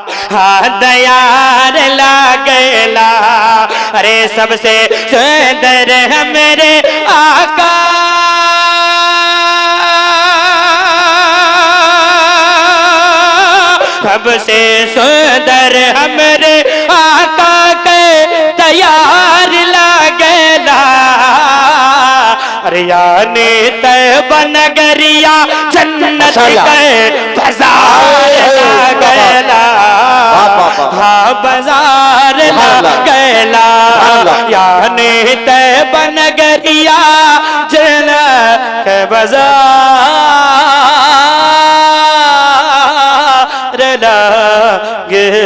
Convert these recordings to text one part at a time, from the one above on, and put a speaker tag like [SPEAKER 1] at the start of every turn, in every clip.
[SPEAKER 1] दयार लागला। अरे सबसे सुंदर है मेरे आका, सबसे सुंदर है मेरे आका के दयार लागला। अरे यानी तैयबा नगरिया जन्नत के बाजार लागला। हाँ बाजार लागला, यानी तैयबा नगरिया जन्नत के बाजार लागला।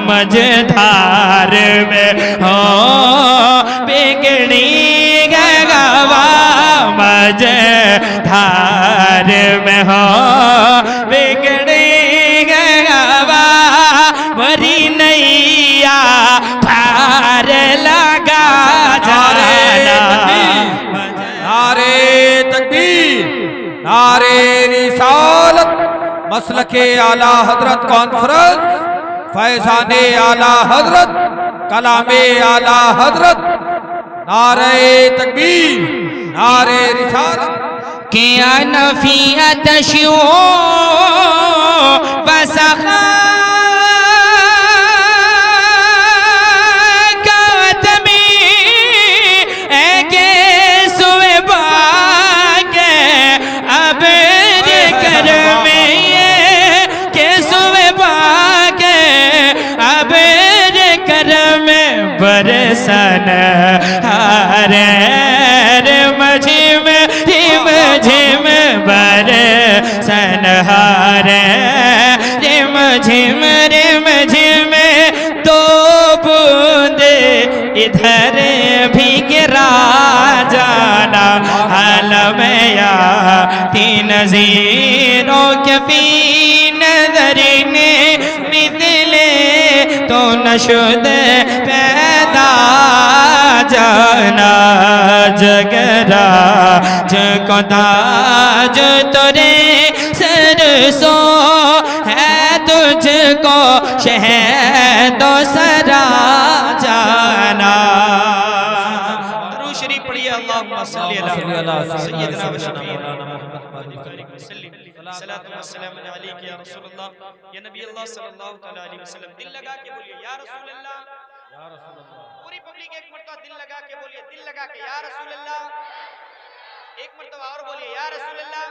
[SPEAKER 1] मझधार में हो बिगड़ी गवा, मझधार में हो बिगड़ी गवा। मरी नैया पार लगा जाना।
[SPEAKER 2] नारे तकबीर, नारे रिसालत, मसलके आला हजरत कॉन्फ्रेंस, फैजाने आला हजरत, कलामे आला हजरत। नारे तकबीर, नारे रिसालत।
[SPEAKER 1] क्या नफियत शो बसखा बरसन हारे मझिम झिम झिम बरसन हारे रिम झिम झिम। दो बूंद इधर भी गिरा जाना। हलमया तीन जीरों के पी नजरने मिले तो नशुद पैदा जाना। जगरा जको ताज तोरे सरसो है, तुझको शहदो सरा जाना। शरीफ पढ़िए। अल्लाहुम्मा सल्ली अला सय्यिदना व शफीना सल्लल्लाहु अलैहि या रसूल अल्लाह, या नबी अल्लाह सल्लल्लाहु अलैहि वसल्लम। दिल लगा के बोलिए या रसूल अल्लाह, या रसूल अल्लाह। पूरी पब्लिक एक मर्तबा दिल लगा के बोलिए, दिल लगा के या रसूल अल्लाह। एक मर्तबा और बोलिए या रसूल अल्लाह।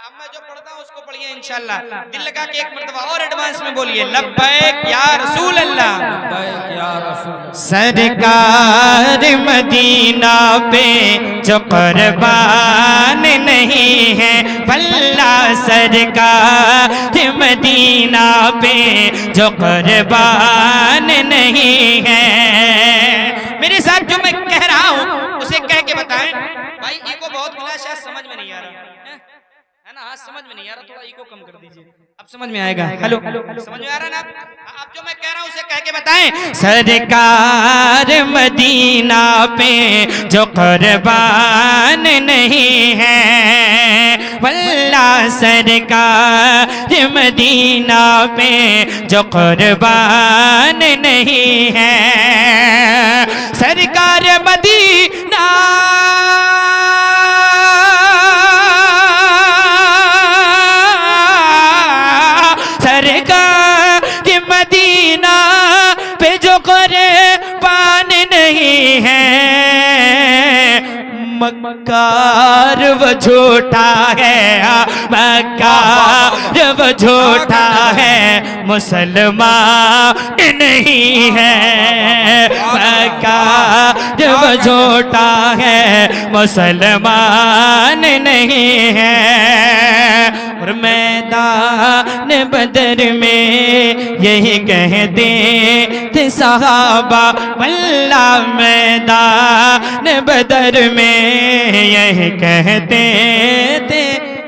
[SPEAKER 1] अब मैं जो पढ़ता हूँ उसको पढ़िए इंशाअल्लाह। दिल लगा के एक मर्तबा और एडवांस में बोलिए लब्बैक या रसूल अल्लाह, लब्बैक या रसूल। सरकार मदीना पे जो कुर्बान नहीं है, वल्ला सरकार मदीना पे जो कुर्बान नहीं है। मेरे साथ जो मैं कह रहा हूँ उसे कह के बताएं। भाई इको बहुत मिला, शायद समझ में नहीं आ रहा है ना। हाँ समझ में नहीं आ रहा, थोड़ा इको कम कर दीजिए, अब समझ में आएगा। हेलो समझ में आ रहा ना? अब जो मैं कह रहा हूँ उसे कह के बताएं। सरकार मदीना पे जो कुर्बान नहीं है, वल्ला सरकार मदीना पे जो कुर्बान नहीं है। सरकार मदीना मदीना पे जो कुर्बान नहीं है, मक्कार वो झूठा है, मक्कार वो झूठा है, मुसलमान नहीं है। मक्कार वो झूठा है, मुसलमान नहीं है। और मैदान बदर में यही कहते थे सहाबा, वल्ला मैदान बदर में यही कहते थे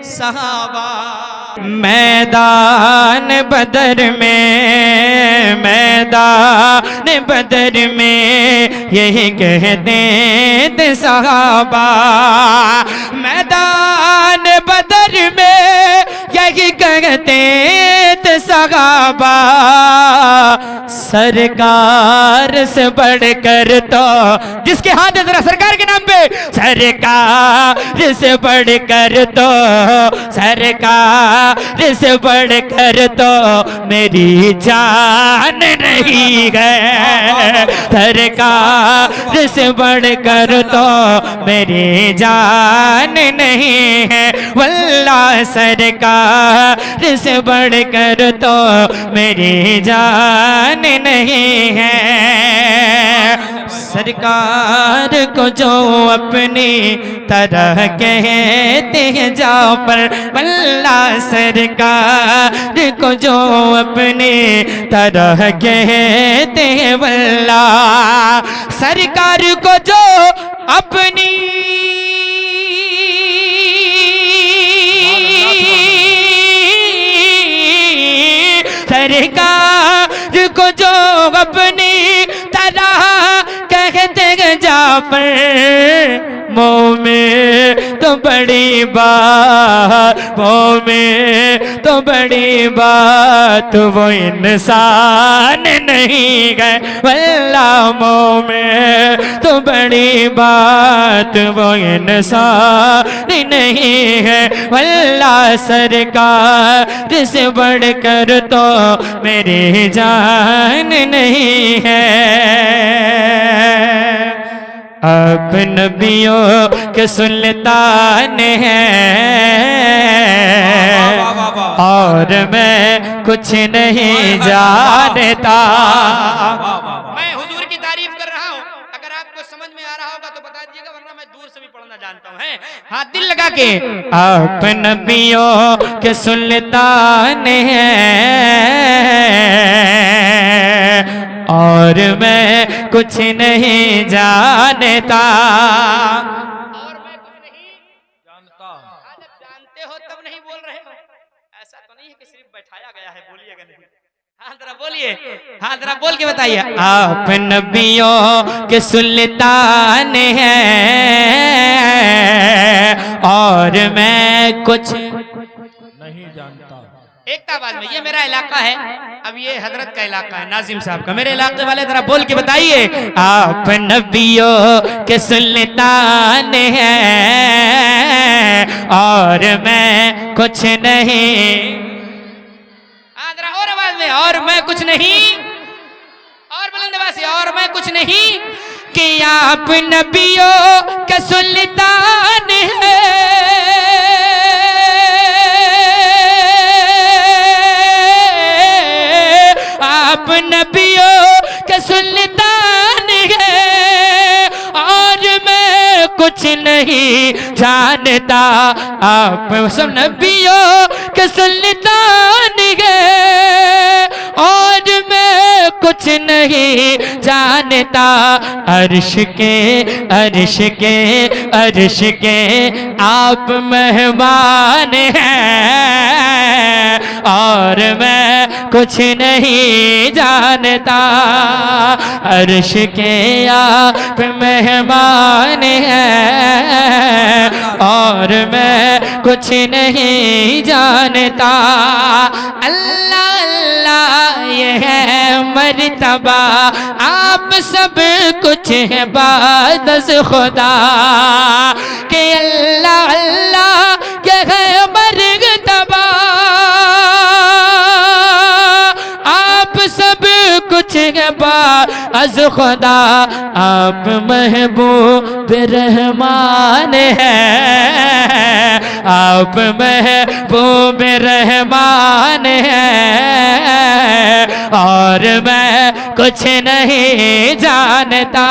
[SPEAKER 1] सहाबा।
[SPEAKER 3] मैदान बदर में यही कहते थे सहाबा, मैदान बदर में यही कहते थे सहाबा, सरकार से बढ़कर तो, जिसके हाथ है जरा सरकार के नाम पे, सरकार से बढ़कर तो, सरकार से बढ़कर तो मेरी जान नहीं है, सरकार से बढ़कर तो मेरी जान नहीं है, वल्लाह सरकार से बढ़कर तो मेरी जान नहीं है। सरकार को जो अपनी तरह कहते हैं जाफर, वल्लाह सरकार को जो अपनी तरह कहते हैं, वल्लाह सरकार को जो अपनी सरकार को जो अपनी तरह कहते हैं जाफर, मोमें तो बड़ी बात, मोमें तो बड़ी बात, वो इंसान नहीं है, वल्लाह मोमें तो बड़ी बात, वो इंसान नहीं है, वल्लाह सरकार से बढ़कर तो मेरी जान नहीं है। आप नबियों के सुल्तान हैं और मैं कुछ नहीं जानता।
[SPEAKER 1] मैं हुजूर की तारीफ कर रहा हूँ, अगर आपको समझ में आ रहा होगा तो बता दीजिएगा, वरना मैं दूर से भी पढ़ना जानता हूँ। हाँ, दिल लगा के।
[SPEAKER 3] आप नबियों के सुल्तान हैं और मैं कुछ नहीं जानता।
[SPEAKER 1] और मैं कुछ नहीं जानता। जब जानते हो तब नहीं बोल रहे हो, ऐसा तो नहीं है कि सिर्फ बैठाया गया है, बोलिएगा नहीं। हाँ जरा बोलिए, हाँ जरा बोल के बताइए।
[SPEAKER 3] आप नबियों के सुल्तान हैं और मैं कुछ नहीं जानता।
[SPEAKER 1] एक आवाज में, ये मेरा इलाका है, अब ये हजरत का इलाका है, नाजिम साहब का। मेरे इलाके वाले जरा बोल के बताइए।
[SPEAKER 3] आप नबियों के सुल्तान हैं और मैं कुछ नहीं।
[SPEAKER 1] जरा और आवाज में, और मैं कुछ नहीं, और बुलंद आवाज से, और मैं कुछ नहीं।
[SPEAKER 3] कि आप नबियों के सुल्तान हैं आप नबियों के सुल्तान हैं और मैं कुछ नहीं जानता। आप सब नबियों के सुल्तान हैं और मैं कुछ नहीं जानता। अर्श के आप मेहमान हैं और मैं कुछ नहीं जानता। अर्श के आप मेहमान हैं और मैं कुछ नहीं जानता। अल्लाह अल्लाह ये है मर्तबा, आप सब कुछ है बाद खुदा के। अल्लाह अल्लाह ये है मर्तबा, आप सब कुछ है बाद खुदा। आप महबूब रहमान हैं, आप महबूब रहमान हैं और मैं कुछ नहीं जानता।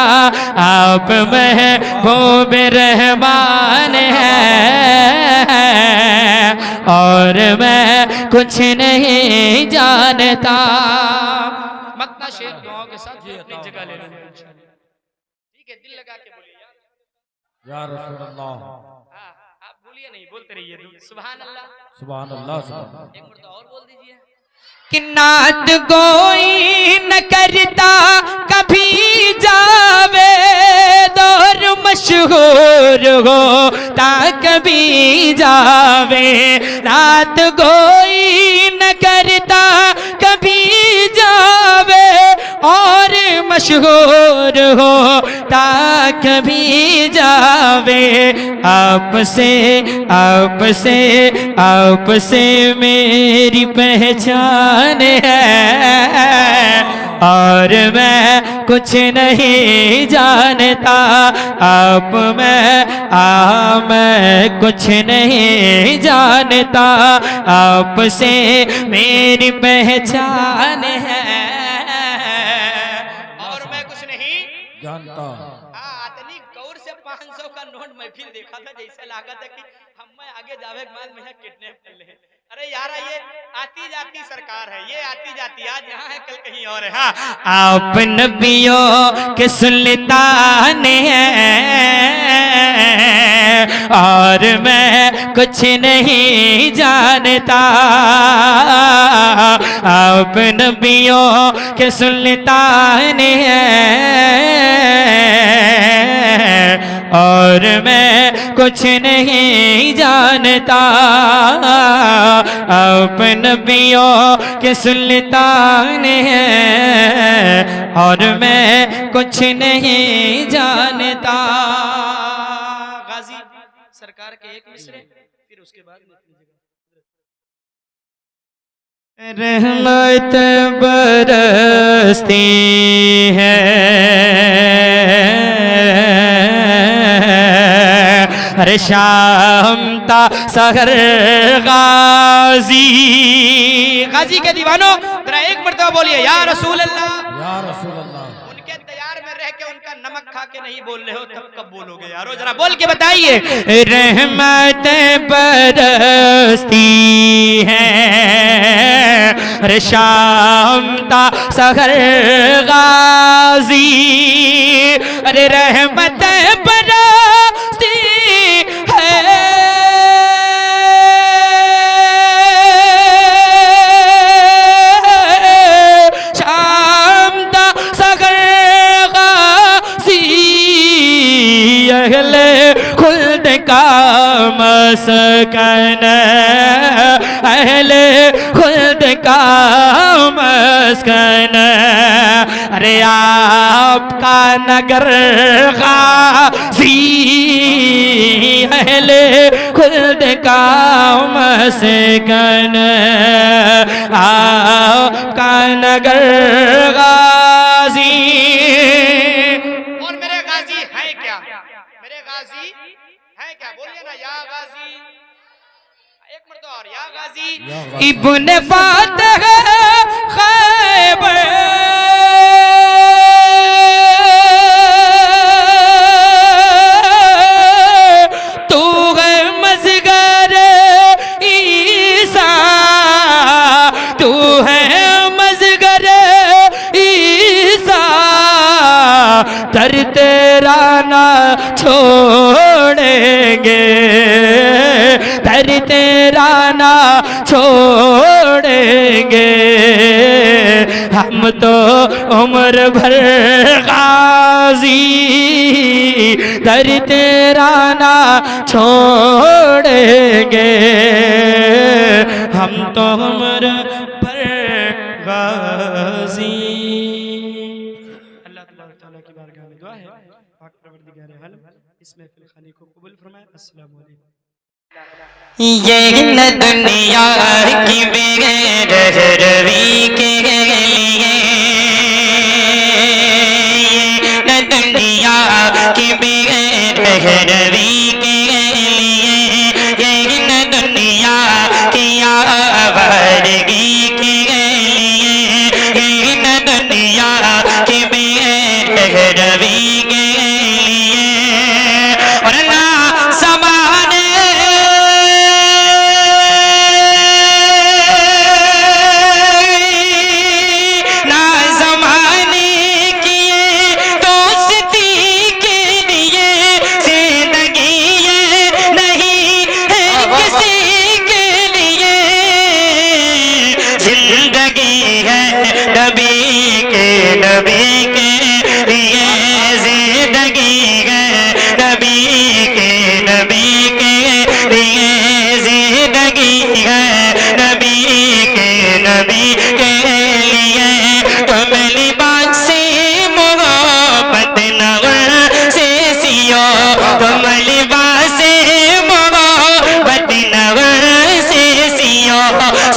[SPEAKER 3] आप महबूब रहमान हैं और मैं कुछ नहीं जानता।
[SPEAKER 1] मक्ता शेर दुआओं के साथ अपनी जगह ले लेना, ठीक है? दिल लगा के बोलिए
[SPEAKER 2] या रसूल अल्लाह।
[SPEAKER 1] हाँ, आप बोलिए। भूलिए नहीं, बोलते रहिए सुभान अल्लाह।
[SPEAKER 2] सुभान अल्लाह।
[SPEAKER 1] एक मर्तबा और बोल दीजिए
[SPEAKER 3] कि नात कोई न करता कभी जावे दौर मशहूर होता कभी जावे, नात कोई न करता कभी जावे और मशहूर होता कभी जावे। आपसे मेरी पहचान है और मैं कुछ नहीं जानता, मैं कुछ नहीं जानता, आपसे मेरी पहचान है
[SPEAKER 1] और मैं कुछ नहीं
[SPEAKER 2] जानता।
[SPEAKER 1] इतनी गौर से 500 का नोट मैं फिर देखा था, जैसे लगा था कि हम आगे जावे के बाद मैं किडनैप कर ले। अरे यार ये आती जाती सरकार है, ये आती जाती आज यहाँ है कल कहीं और है। हाँ,
[SPEAKER 3] आप नबियों के सुल्तान हैं और मैं कुछ नहीं जानता, आप नबियों के सुल्तान हैं और मैं कुछ नहीं जानता, आप नबियों के सुल्तान हैं और मैं कुछ नहीं जानता।
[SPEAKER 1] गाजी सरकार के एक मिसरे, फिर उसके बाद
[SPEAKER 3] रहमत बरसती है हर शाम ता सहर गाजी के दीवानों जरा एक मर्तबा बोलिए या रसूल अल्लाह।
[SPEAKER 2] या रसूल अल्लाह।
[SPEAKER 1] उनके तैयार में रह के उनका नमक खा के नहीं बोल रहे हो तब कब बोलोगे यारो, जरा बोल के बताइए।
[SPEAKER 3] रहमत बरसती है हर शाम ता सहर गाजी, अरे रहमत बरसती है शाम ता सहर गाजी, अहले खुल्द का मस्कन, अहले खुल्द का मस्कन, अरे आपका नगर गाजी, अहले खुल्द का मस्कन, आपका नगर गाजी।
[SPEAKER 1] और मेरे गाजी है क्या, मेरे गाजी है क्या, बोलिए ना या गाजी। एक मर्तबा और या गाजी।
[SPEAKER 3] इब्ने फातिह खैबर तू है मज़गर ईसा, तू है मज़गर ईसा, दर तेरा ना छोड़ेंगे, दर तेरा ना छोड़ेंगे, हम तो उम्र भर गाजी, दर तेरा ना छोड़ेंगे, हम तो उम्र भर गाजी।
[SPEAKER 1] अल्लाह ताला की बारगाह में दुआ है पाक परवरदिगार आलम इस महफिल खाने को कबूल फरमाए। अस्सलाम वालेकुम।
[SPEAKER 3] ये न दुनिया की बेरहवी के लिए, न दुनिया की बेरहवी के लिए, ये न दुनिया की आवारगी के लिए, ये न दुनिया की बेरहवी के लिए, और ना समाने तुम लिबास मोहब्बत नवासे सियो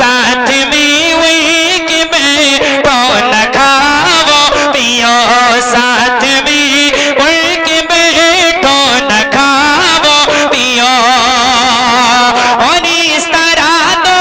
[SPEAKER 3] साथ में उनके बैठो न खाओ पियो साथ में उनके बैठो न खाओ पियो और इस तरह दो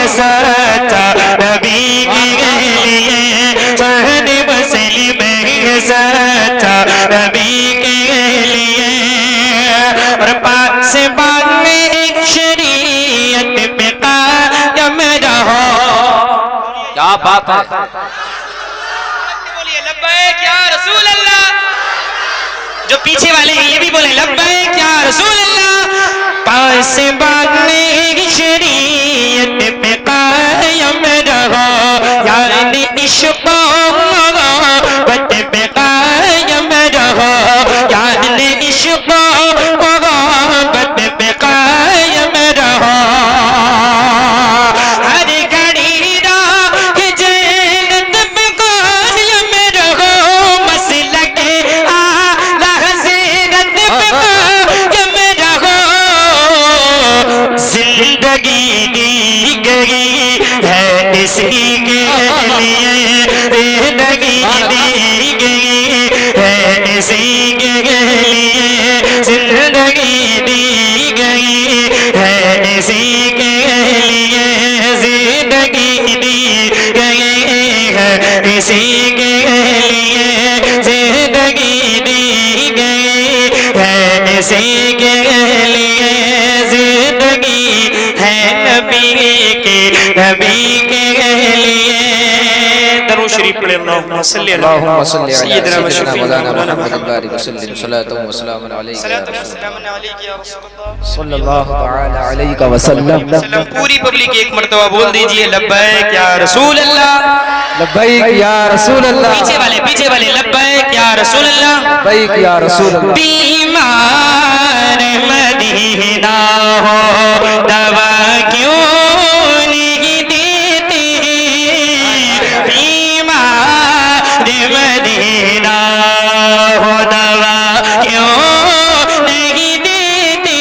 [SPEAKER 3] सच्चा नबी के लिए सहने मुस्लिम सच्चा नबी के लिए और पास बाग में एक शरीयत पे कायम रहो। क्या बात है, बोलिए लब्बैक या रसूल अल्लाह। जो पीछे वाले हैं ये भी बोले लब्बैक या रसूल अल्लाह। पास बाग में एक शरीयत पे कायम रहो यानी इश्क़ मोहब्बत पे कायम रहो यानी इश्क़ मोहब्बत पे कायम रहो। हर घड़ी राह जन्नत पे कायम रहो मसलक आला हज़रत पे कायम रहो। जिंदगी दी गई है इसी के लिए जिंदगी दी गई है इसी के लिए जिंदगी दी गई है इसी के लिए जिंदगी दी गई है इसी के लिए जिंदगी दी गई है इसी के लिए जिंदगी है नबी के लिए। दरूद शरीफ पढ़े अल्लाहुम्मा सल्ली अला सय्यिदिना व शफीना मुहम्मद बारिक वसल्लम सल्लल्लाहु व सल्लम अलैहि सल्लल्लाहु अलैहि वसल्लम। पूरी पब्लिक एक मर्तबा बोल दीजिए लब्बैक या रसूल अल्लाह,
[SPEAKER 2] लब्बैक या रसूल अल्लाह।
[SPEAKER 3] पीछे वाले लब्बैक या रसूल अल्लाह,
[SPEAKER 2] लब्बैक या रसूल अल्लाह।
[SPEAKER 3] बीमार मदीना हो दवा क्यों नहीं देते, बीमार मदीना हो दवा क्यों नहीं देते,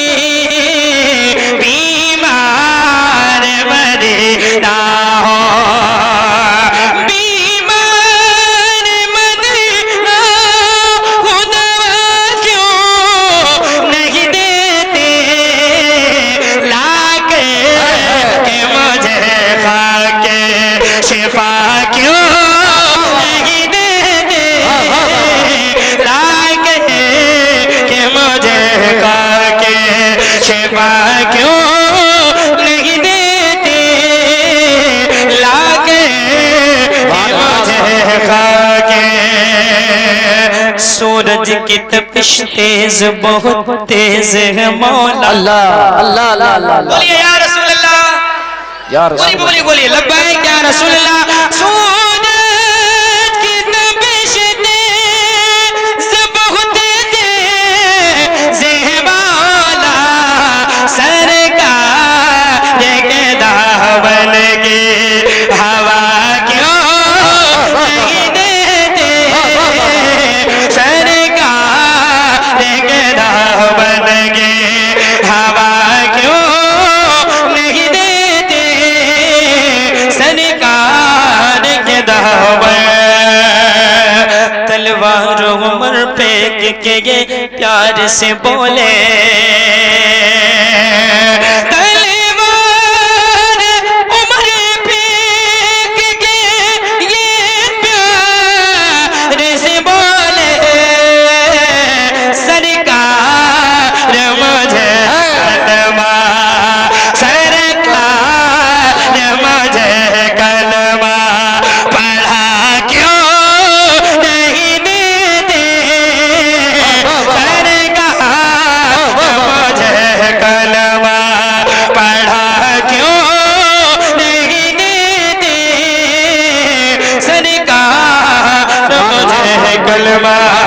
[SPEAKER 3] बीमार मदीना हो शिफा क्यों नहीं देते, लाग के मुझे खाके शिफा क्यों नहीं देते, लाग के मुझे खाके। सूरज की तपिश तेज बहुत तेज है मौला।
[SPEAKER 2] अल्लाह अल्लाह अल्लाह।
[SPEAKER 3] बोलिए या रसूल अल्लाह,
[SPEAKER 2] या रसूल
[SPEAKER 3] बोलिए बोलिए लब्बैक या रसूल अल्लाह। सूरज की तपिश तेज बहुत तेज है मौला, सरकार के दामन की हवा क्यों नहीं देते, सरकार के दामन की हवा क्यों नहीं देते, सरकार के दामन। तलवार उमर फेंक के ये प्यार से बोले, तलवार उमर फेंक के ये प्यार से बोले, सरकार मुझे कलमा, सरकार मुझे कलमा पढ़ा क्यों नहीं देते, सरकार मुझे फरमा